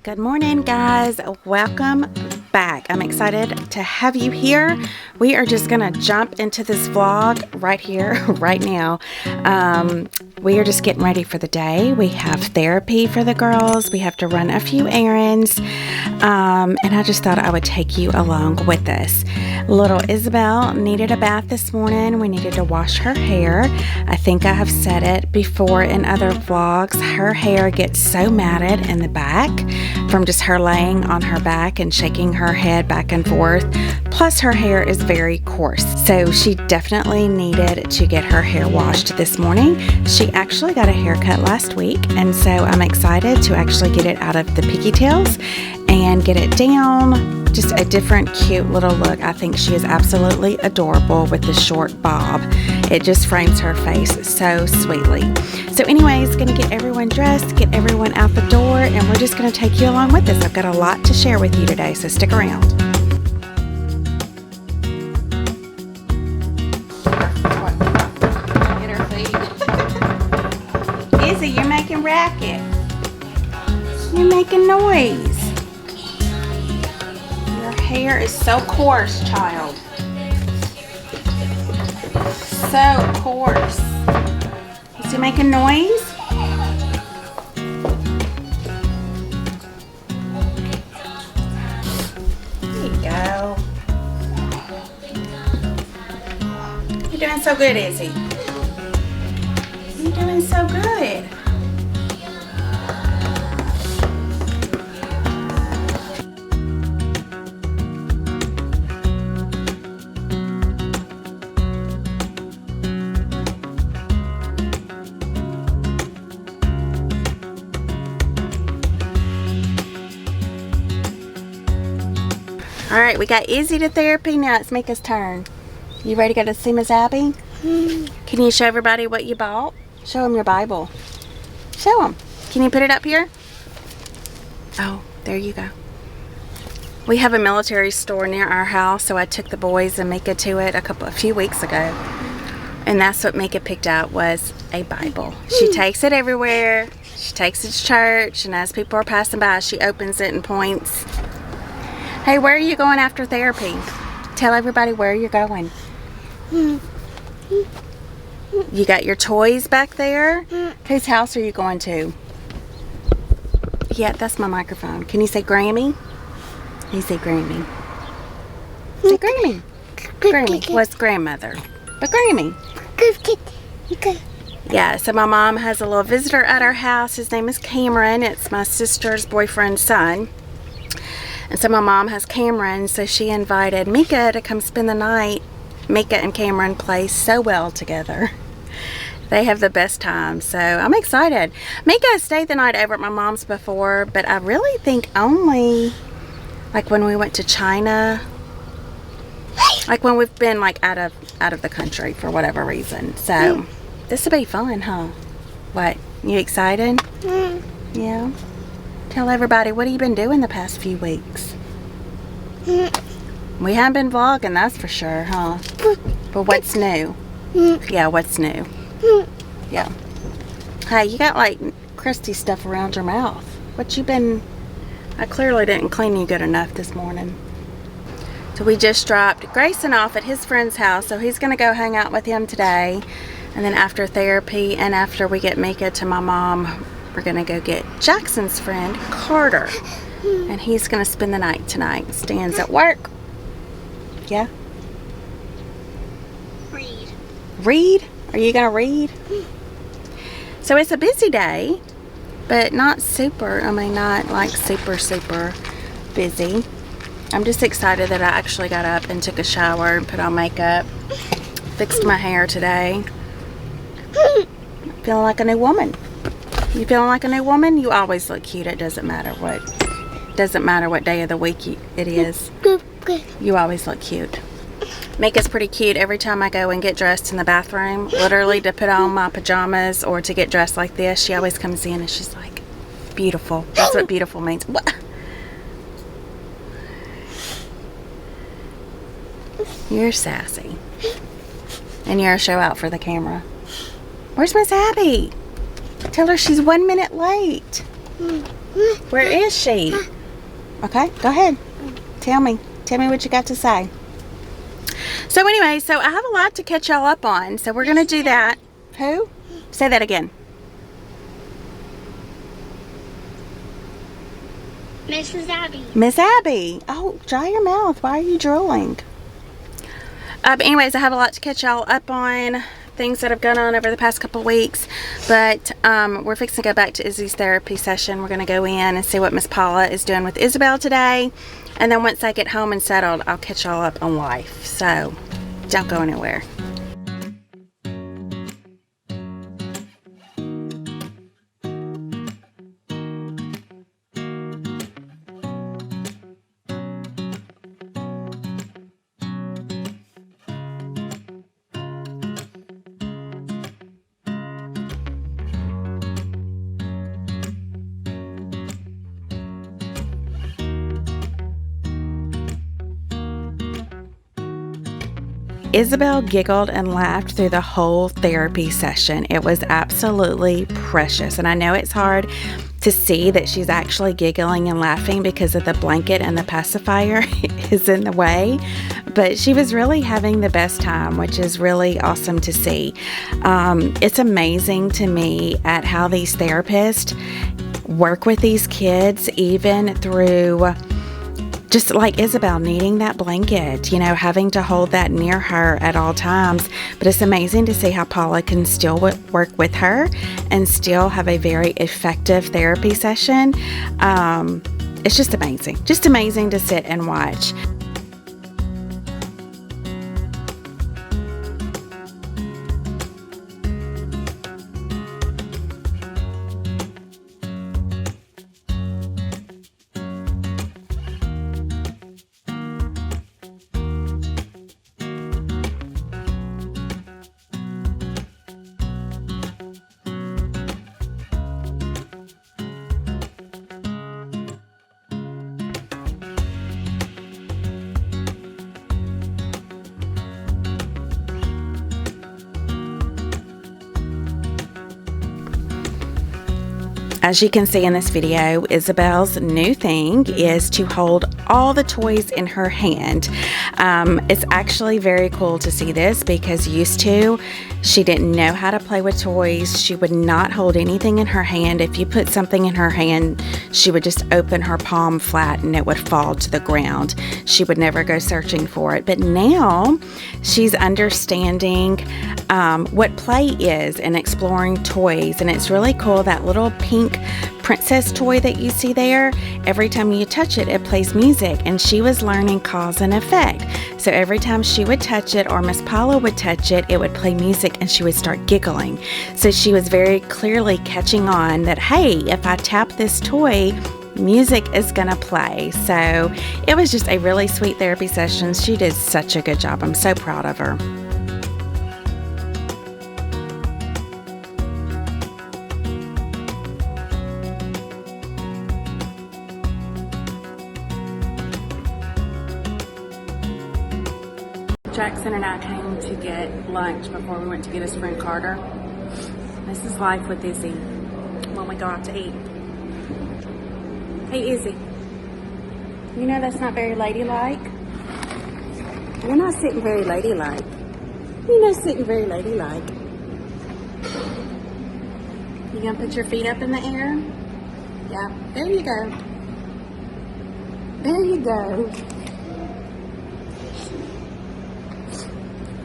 Good morning, guys. Welcome back. I'm excited to have you here. We are just gonna jump into this vlog right here, right now. We are just getting ready for the day. We have therapy for the girls. We have to run a few errands. And I just thought I would take you along with us. Little Isabelle needed a bath this morning. We needed to wash her hair. I think I have said it before in other vlogs. Her hair gets so matted in the back from just her laying on her back and shaking her head back and forth. Plus her hair is very coarse. So she definitely needed to get her hair washed this morning. She actually got a haircut last week, and so I'm excited to actually get it out of the pigtails and get it down. Just a different cute little look. I think she is absolutely adorable with the short bob. It just frames her face so sweetly. So anyways, gonna get everyone dressed, get everyone out the door, and we're just gonna take you along with us. I've got a lot to share with you today, so stick around. Get her feet. Izzy, you're making racket. You're making noise. Hair is so coarse, child. So coarse. Is he making noise? There you go. You're doing so good, Izzy. You're doing so good. Alright, we got Izzy to therapy. Now it's Mika's turn. You ready to go to see Miss Abby? Can you show everybody what you bought? Show them your Bible. Show them. Can you put it up here? Oh, there you go. We have a military store near our house, so I took the boys and Mika to it a few weeks ago. And that's what Mika picked out, was a Bible. She takes it everywhere. She takes it to church, and as people are passing by, she opens it and points. Hey, where are you going after therapy? Tell everybody where you're going. You got your toys back there? Whose house are you going to? Yeah, that's my microphone. Can you say Grammy? You say Grammy. Say Grammy. Grammy was grandmother. But Grammy. Yeah, so my mom has a little visitor at our house. His name is Cameron. It's my sister's boyfriend's son. And so my mom has Cameron, so she invited Mika to come spend the night. Mika and Cameron play so well together. They have the best time, so I'm excited. Mika has stayed the night over at my mom's before, but I really think only like when we went to China, like when we've been like out of the country for whatever reason. So this will be fun, huh? What, you excited? Yeah. Tell everybody, what have you been doing the past few weeks? We haven't been vlogging, that's for sure, huh? But what's new? Yeah, what's new? Yeah. Hey, you got like crusty stuff around your mouth. What you been... I clearly didn't clean you good enough this morning. So we just dropped Grayson off at his friend's house, so he's going to go hang out with him today. And then after therapy and after we get Mika to my mom, we're gonna go get Jackson's friend, Carter. And he's gonna spend the night tonight. Stan's at work. Yeah? Read. Read? Are you gonna read? So it's a busy day, but not super, not like super busy. I'm just excited that I actually got up and took a shower and put on makeup. Fixed my hair today. Feeling like a new woman. You feeling like a new woman? You always look cute. It doesn't matter what day of the week it is. You always look cute. Mika's pretty cute. Every time I go and get dressed in the bathroom, literally to put on my pajamas or to get dressed like this, she always comes in and she's like, beautiful. That's what beautiful means. What? You're sassy. And you're a show out for the camera. Where's Miss Abby? Tell her she's 1 minute late. Where is she? Okay, go ahead. Tell me what you got to say. So anyway, so I have a lot to catch y'all up on, so we're gonna do that. Who? Say that again. Mrs. Abby. Miss Abby. Oh, dry your mouth. Why are you drooling? But anyways, I have a lot to catch y'all up on, things that have gone on over the past couple weeks. But we're fixing to go back to Izzy's therapy session. We're going to go in and see what Miss Paula is doing with Isabelle today. And then once I get home and settled, I'll catch y'all up on life. So don't go anywhere. Isabelle giggled and laughed through the whole therapy session. It was absolutely precious. And I know it's hard to see that she's actually giggling and laughing because of the blanket and the pacifier is in the way. But she was really having the best time, which is really awesome to see. It's amazing to me at how these therapists work with these kids, even through just like Isabelle needing that blanket, you know, having to hold that near her at all times. But it's amazing to see how Paula can still work with her and still have a very effective therapy session. It's just amazing to sit and watch. As you can see in this video, Isabelle's new thing is to hold all the toys in her hand. It's actually very cool to see this because used to, she didn't know how to play with toys. She would not hold anything in her hand. If you put something in her hand, she would just open her palm flat and it would fall to the ground. She would never go searching for it. But now she's understanding what play is and exploring toys. And it's really cool, that little pink princess toy that you see there, every time you touch it, it plays music, and she was learning cause and effect. So every time she would touch it or Miss Paula would touch it, it would play music and she would start giggling. So she was very clearly catching on that, hey, if I tap this toy, music is gonna play. So it was just a really sweet therapy session. She did such a good job. I'm so proud of her. Jackson and I came to get lunch before we went to get his friend Carter. This is life with Izzy when we go out to eat. Hey Izzy, you know that's not very ladylike. You're not sitting very ladylike. You're not sitting very ladylike. You gonna put your feet up in the air? Yeah, there you go. There you go.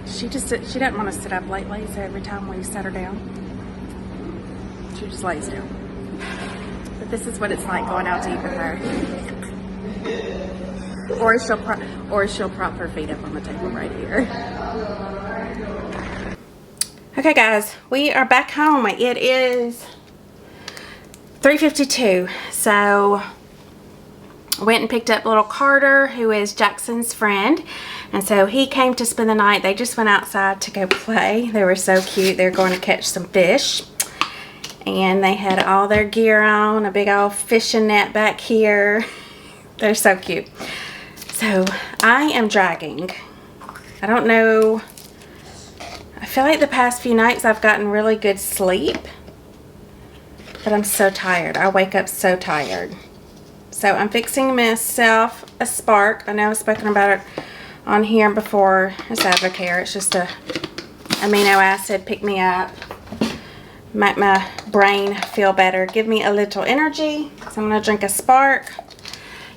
She doesn't want to sit up lately, so every time we set her down, she just lays down. But this is what it's like going out to eat with her. Or she'll prop her feet up on the table right here. Okay guys, we are back home. It is 3:52. So I went and picked up little Carter, who is Jackson's friend. And so he came to spend the night. They just went outside to go play. They were so cute. They're going to catch some fish. And they had all their gear on, a big old fishing net back here. They're so cute. So I am dragging. I don't know. I feel like the past few nights I've gotten really good sleep. but I'm so tired. I wake up so tired. So I'm fixing myself a Spark. I know I've spoken about it on here before. It's Advocare. It's just a amino acid pick me up, make my brain feel better, give me a little energy. So I'm gonna drink a Spark.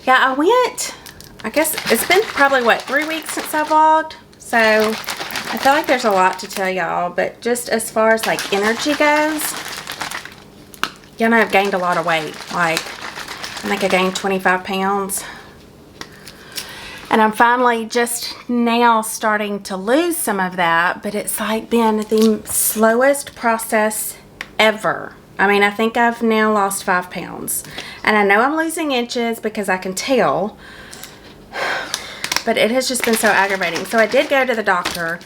Yeah, I guess it's been probably what, 3 weeks since I vlogged. So I feel like there's a lot to tell y'all, but just as far as like energy goes, y'all know I've gained a lot of weight. Like, I think I gained 25 pounds. And I'm finally just now starting to lose some of that, but it's like been the slowest process ever. I mean, I think I've now lost 5 pounds. And I know I'm losing inches because I can tell, but it has just been so aggravating. So I did go to the doctor.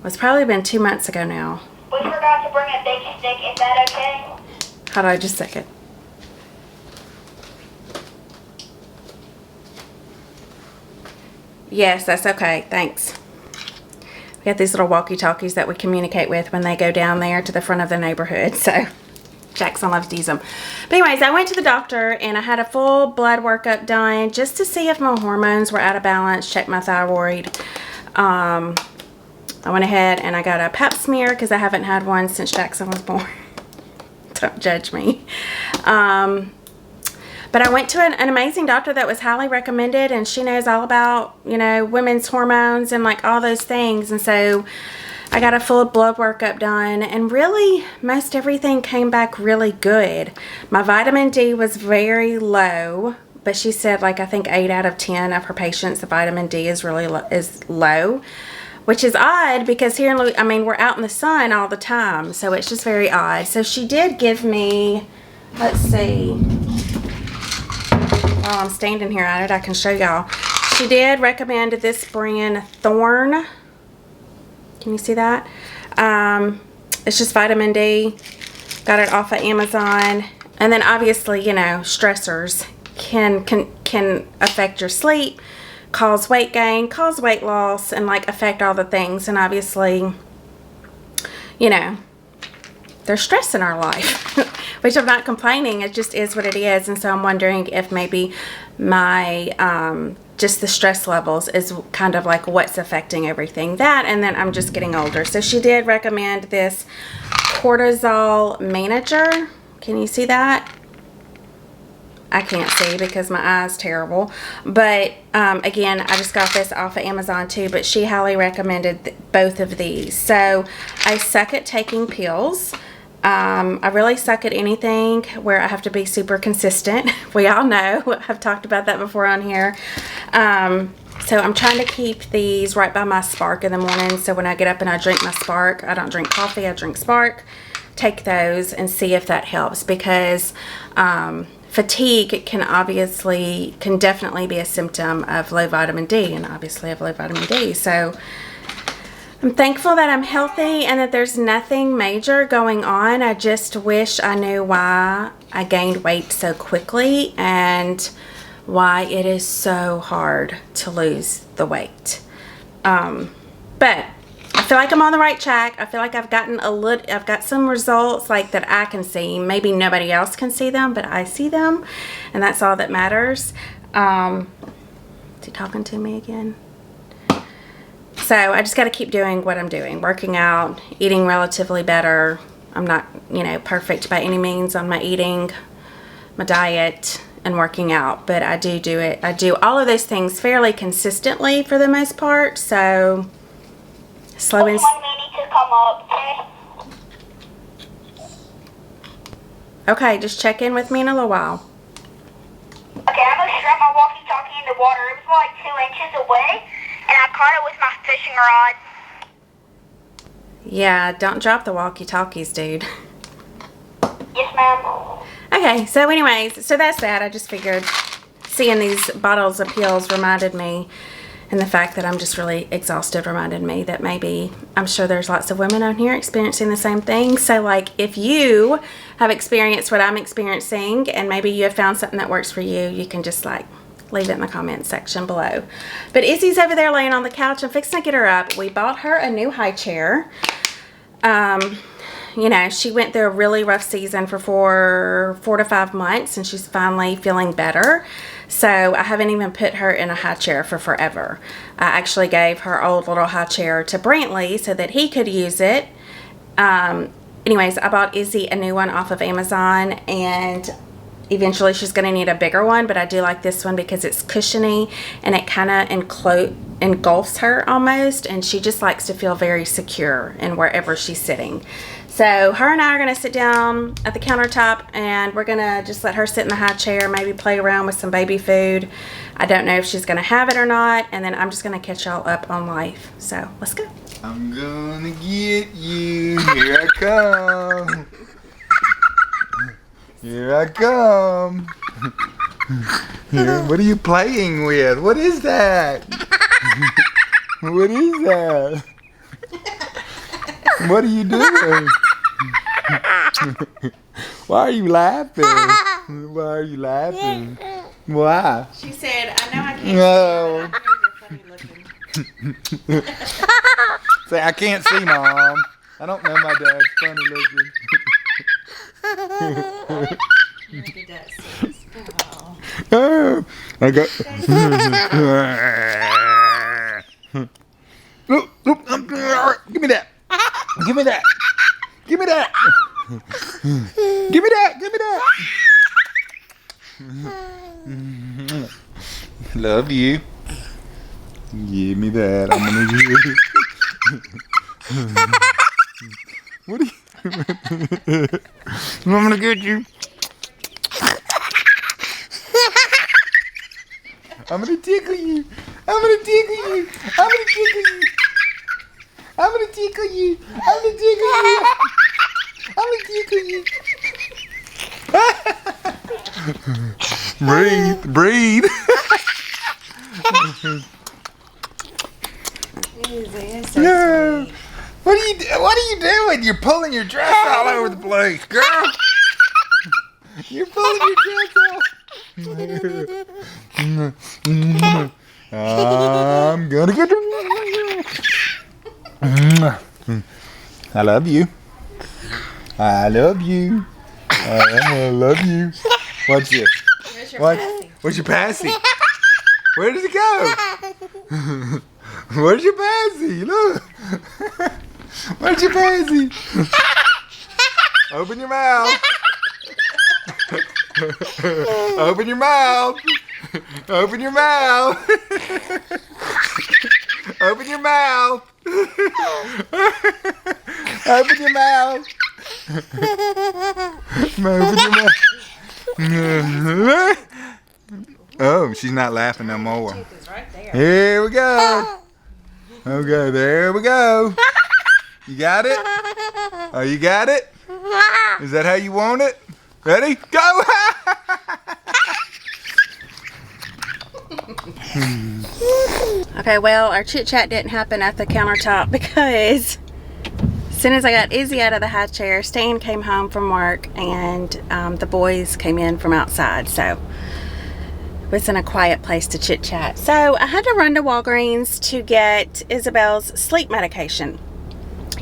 It's probably been 2 months ago now. We forgot to bring a baking stick. Is that okay? Hold on just a second. Yes, that's okay. Thanks. We got these little walkie-talkies that we communicate with when they go down there to the front of the neighborhood. So Jackson loves to use them. But anyways, I went to the doctor and I had a full blood workup done just to see if my hormones were out of balance, check my thyroid. I went ahead and I got a pap smear because I haven't had one since Jackson was born. Don't judge me. But I went to an amazing doctor that was highly recommended, and she knows all about, you know, women's hormones and like all those things. And so I got a full blood workup done, and really most everything came back really good. My vitamin D was very low, but she said like I think 8 out of 10 of her patients, the vitamin D is really low, which is odd because here in I mean, we're out in the sun all the time, so it's just very odd. So she did give me, let's see. While I'm standing here at it, I can show y'all. She did recommend this brand, Thorn. Can you see that? It's just vitamin D. Got it off of Amazon. And then obviously, you know, stressors can affect your sleep, cause weight gain, cause weight loss, and like affect all the things. And obviously, you know, there's stress in our life, which I'm not complaining. It just is what it is. And so I'm wondering if maybe my, just the stress levels is kind of like what's affecting everything. That, and then I'm just getting older. So she did recommend this cortisol manager. Can you see that? I can't see because my eye's terrible. But again, I just got this off of Amazon too, but she highly recommended both of these. So I suck at taking pills. I really suck at anything where I have to be super consistent. We all know. I've talked about that before on here. So I'm trying to keep these right by my Spark in the morning. So when I get up and I drink my Spark, I don't drink coffee, I drink Spark. Take those and see if that helps, because fatigue can definitely be a symptom of low vitamin D, and obviously I have low vitamin D. So I'm thankful that I'm healthy and that there's nothing major going on. I just wish I knew why I gained weight so quickly and why it is so hard to lose the weight. But I feel like I'm on the right track. I feel like I've got some results like that I can see. Maybe nobody else can see them, but I see them, and that's all that matters. Is he talking to me again? So I just got to keep doing what I'm doing, working out, eating relatively better. I'm not, you know, perfect by any means on my eating, my diet, and working out, but I do it. I do all of those things fairly consistently for the most part. So slow and to come up, okay, just check in with me in a little while. Okay, I'm gonna strap my walkie-talkie in the water. It was like 2 inches away, and I caught it with my fishing rod. Yeah, don't drop the walkie-talkies, dude. Yes, ma'am. Okay, so anyways, so that's that. I just figured seeing these bottles of pills reminded me, and the fact that I'm just really exhausted reminded me that maybe, I'm sure there's lots of women on here experiencing the same thing. So like, if you have experienced what I'm experiencing and maybe you have found something that works for you, you can just like leave it in the comments section below. But Izzy's over there laying on the couch. I'm fixing to get her up. We bought her a new high chair. you know, she went through a really rough season for 4 to 5 months, and she's finally feeling better. So I haven't even put her in a high chair for forever. I actually gave her old little high chair to Brantley so that he could use it. Anyways, I bought Izzy a new one off of Amazon, and eventually she's going to need a bigger one, but I do like this one because it's cushiony and it kind of engulfs her almost, and she just likes to feel very secure in wherever she's sitting. So her and I are going to sit down at the countertop, and we're going to just let her sit in the high chair, maybe play around with some baby food. I don't know if she's going to have it or not, and then I'm just going to catch y'all up on life. So let's go. I'm gonna get you. Here I come. Here I come. What are you playing with? What is that? What is that? What are you doing? Why are you laughing? Why are you laughing? Why? She said, I know I can't No. see you, but I know you're funny looking. Say, I can't see, Mom. I don't know my dad's funny looking. Oh, I got. Look, give me that. Give me that. Give me that. Give me that. Give me that. Love you. Give me that. I'm gonna give you. What are you? I'm gonna get you. I'm gonna tickle you. I'm gonna tickle you. I'm gonna tickle you. I'm gonna tickle you. I'm gonna tickle you. I'm gonna tickle you. Breathe, breathe. No. What are you doing? You're pulling your dress all over the place, girl. You're pulling your dress off. I'm gonna get you. I love you. I love you. I love you. What's this? Where's your passy? Where does it go? Where's your passy? Look. Where's your passy? Open your mouth. Open your mouth. Open your mouth. Open your mouth. Open your mouth. Open your mouth. Oh, she's not laughing no more. Here we go. Okay, there we go. You got it? Oh, you got it? Is that how you want it? Ready? Go! Okay, well, our chit chat didn't happen at the countertop because as soon as I got Izzy out of the high chair, Stan came home from work, and the boys came in from outside, so it wasn't a quiet place to chit chat. So I had to run to Walgreens to get Isabel's sleep medication.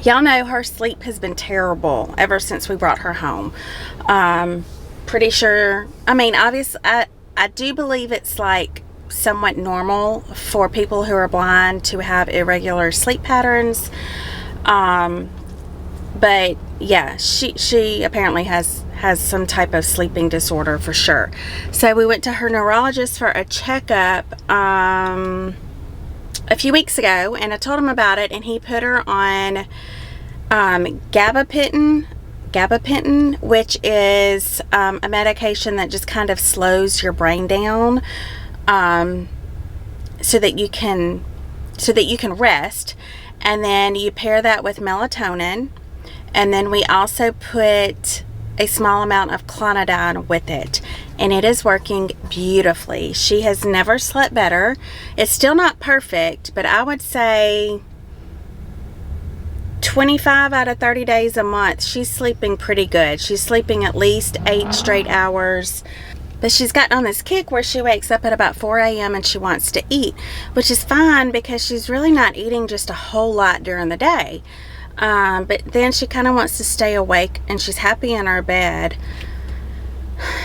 Y'all know her sleep has been terrible ever since we brought her home. Pretty sure, I mean, obviously, I do believe it's like somewhat normal for people who are blind to have irregular sleep patterns. But yeah, she apparently has some type of sleeping disorder for sure. So we went to her neurologist for a checkup a few weeks ago, and I told him about it, and he put her on gabapentin, which is a medication that just kind of slows your brain down, so that you can rest. And then you pair that with melatonin, and then we also put a small amount of clonidine with it, and it is working beautifully. She has never slept better. It's still not perfect, but I would say 25 out of 30 days a month she's sleeping pretty good. She's sleeping at least 8 straight hours, but she's gotten on this kick where she wakes up at about 4 a.m. and she wants to eat, which is fine because she's really not eating just a whole lot during the day. But then she kind of wants to stay awake, and she's happy in her bed.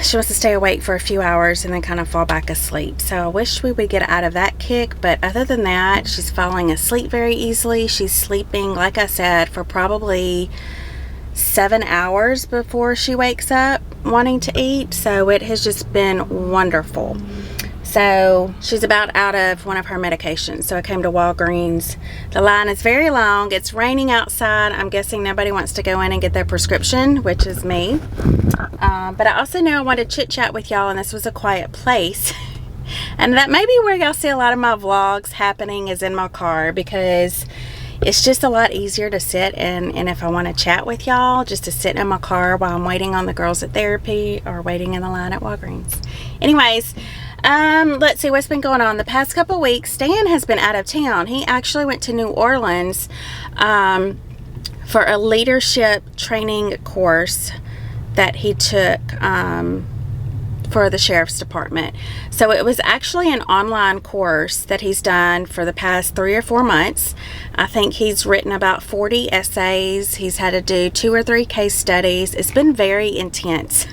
She wants to stay awake for a few hours and then kind of fall back asleep. So I wish we would get out of that kick, but other than that, she's falling asleep very easily. She's sleeping, like I said, for probably 7 hours before she wakes up wanting to eat. So it has just been wonderful. So she's about out of one of her medications. So I came to Walgreens. The line is very long. It's raining outside. I'm guessing nobody wants to go in and get their prescription, which is me. But I also knew I wanted to chit chat with y'all, and this was a quiet place. And that may be where y'all see a lot of my vlogs happening, is in my car, because it's just a lot easier to sit and if I want to chat with y'all, just to sit in my car while I'm waiting on the girls at therapy or waiting in the line at Walgreens. Anyways, let's see what's been going on. The past couple weeks, Stan has been out of town. He actually went to New Orleans for a leadership training course that he took for the sheriff's department. So it was actually an online course that he's done for the past 3 or 4 months. I think he's written about 40 essays. He's had to do 2 or 3 case studies. It's been very intense.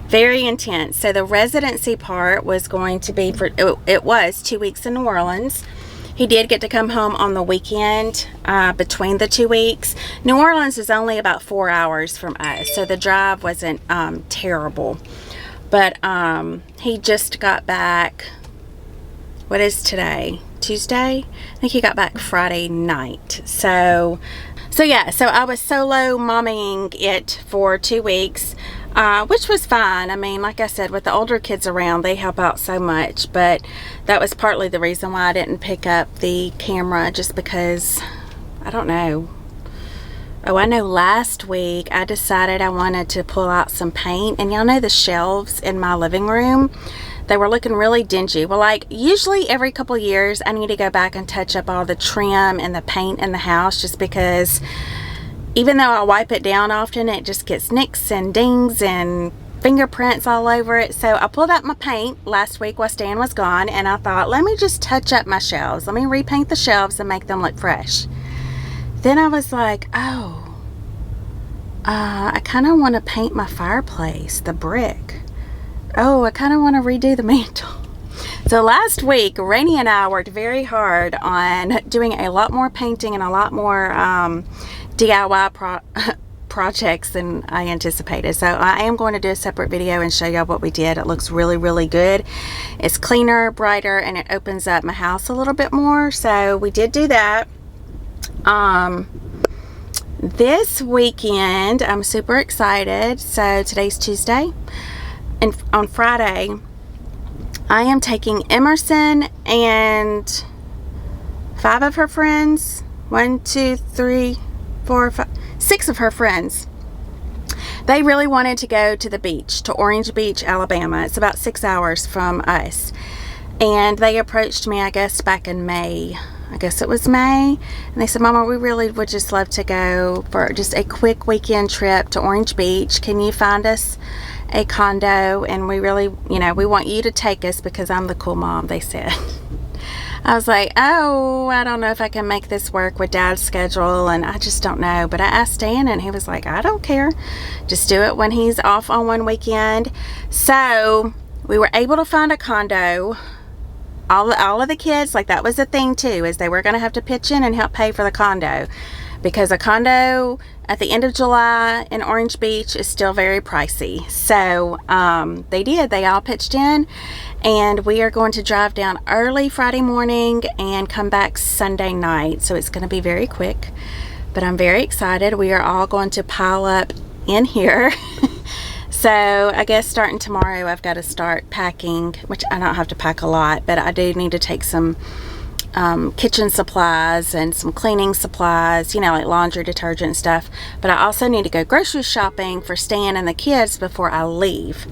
Very intense. So the residency part was going to be it was 2 weeks in New Orleans. He did get to come home on the weekend between the 2 weeks. New Orleans is only about 4 hours from us, so the drive wasn't terrible. But he just got back, what is today? Tuesday? I think he got back Friday night. So yeah, so I was solo mommying it for 2 weeks. Which was fine. I mean, like I said, with the older kids around, they help out so much. But that was partly the reason why I didn't pick up the camera, just because, I don't know. Oh, I know last week I decided I wanted to pull out some paint. And y'all know the shelves in my living room, they were looking really dingy. Well, like, usually every couple of years, I need to go back and touch up all the trim and the paint in the house, just because even though I wipe it down often, it just gets nicks and dings and fingerprints all over it. So I pulled out my paint last week while Stan was gone, and I thought, let me just touch up my shelves. Let me repaint the shelves and make them look fresh. Then I was like, oh, I kind of want to paint my fireplace, the brick. Oh, I kind of want to redo the mantle. So last week, Rainey and I worked very hard on doing a lot more painting and a lot more DIY projects than I anticipated. So I am going to do a separate video and show y'all what we did. It looks really, really good. It's cleaner, brighter, and it opens up my house a little bit more. So we did do that. This weekend, I'm super excited. So today's Tuesday, and on Friday, I am taking Emerson and 5 of her friends, 1, 2, 3, 4, 5, 6 of her friends. They really wanted to go to the beach, to Orange Beach, Alabama. It's about 6 hours from us. And they approached me, I guess, back in May. I guess it was May. And they said, Mama, we really would just love to go for just a quick weekend trip to Orange Beach. Can you find us a condo? And we really, we want you to take us because I'm the cool mom, they said. I was like, oh, I don't know if I can make this work with Dad's schedule, and I just don't know. But I asked Stan, and he was like, I don't care. Just do it when he's off on one weekend. So we were able to find a condo. All of the kids, like, that was the thing too, is they were going to have to pitch in and help pay for the condo, because a condo at the end of July in Orange Beach is still very pricey. So they all pitched in, and we are going to drive down early Friday morning and come back Sunday night. So it's going to be very quick, but I'm very excited. We are all going to pile up in here. So I guess starting tomorrow, I've got to start packing, which I don't have to pack a lot, but I do need to take some kitchen supplies and some cleaning supplies, like laundry detergent and stuff. But I also need to go grocery shopping for Stan and the kids before I leave.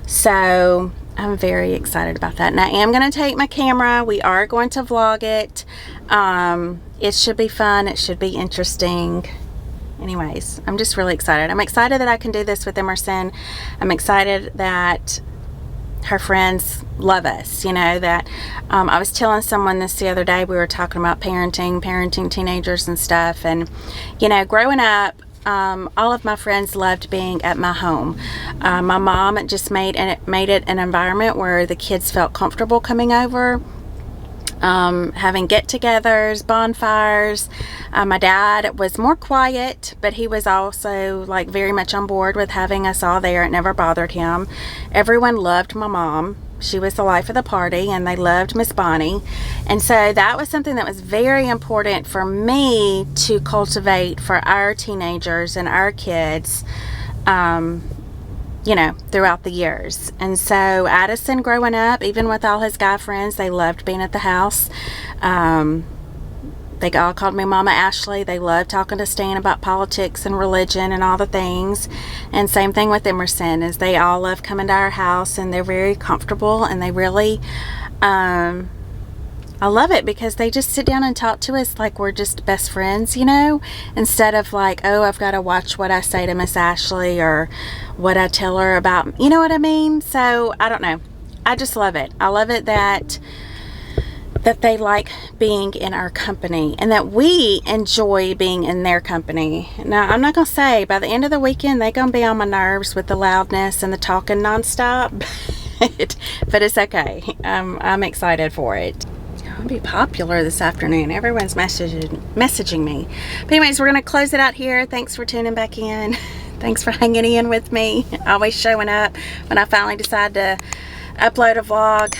So I'm very excited about that. And I am going to take my camera. We are going to vlog it. It should be fun. It should be interesting. Anyways, I'm just really excited. I'm excited that I can do this with Emerson. I'm excited that her friends love us, you know, that I was telling someone this the other day. We were talking about parenting teenagers and stuff, and you know, growing up, all of my friends loved being at my home. My mom just made it an environment where the kids felt comfortable coming over, having get-togethers, bonfires. My dad was more quiet, but he was also like very much on board with having us all there. It never bothered him. Everyone loved my mom. She was the life of the party, and they loved Miss Bonnie. And so that was something that was very important for me to cultivate for our teenagers and our kids, you know, throughout the years. And so Addison, growing up, even with all his guy friends, they loved being at the house. They all called me Mama Ashley. They loved talking to Stan about politics and religion and all the things. And same thing with Emerson, is they all love coming to our house, and they're very comfortable, and they really, I love it because they just sit down and talk to us like we're just best friends, you know, instead of like, oh, I've got to watch what I say to Miss Ashley or what I tell her about, you know what I mean? So I don't know. I just love it. I love it that they like being in our company, and that we enjoy being in their company. Now, I'm not going to say by the end of the weekend they're going to be on my nerves with the loudness and the talking nonstop, but it's okay. I'm excited for it. I'll be popular this afternoon. Everyone's messaging me. But anyways, we're going to close it out here. Thanks for tuning back in. Thanks for hanging in with me. Always showing up when I finally decide to upload a vlog.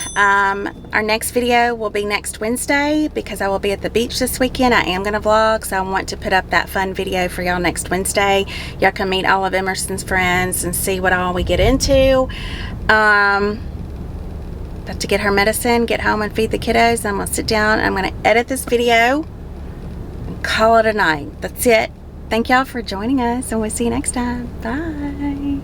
Our next video will be next Wednesday because I will be at the beach this weekend. I am going to vlog, so I want to put up that fun video for y'all next Wednesday. Y'all can meet all of Emerson's friends and see what all we get into. About to get her medicine, get home and feed the kiddos. I'm going to sit down and I'm going to edit this video and call it a night. That's it. Thank y'all for joining us, and we'll see you next time. Bye.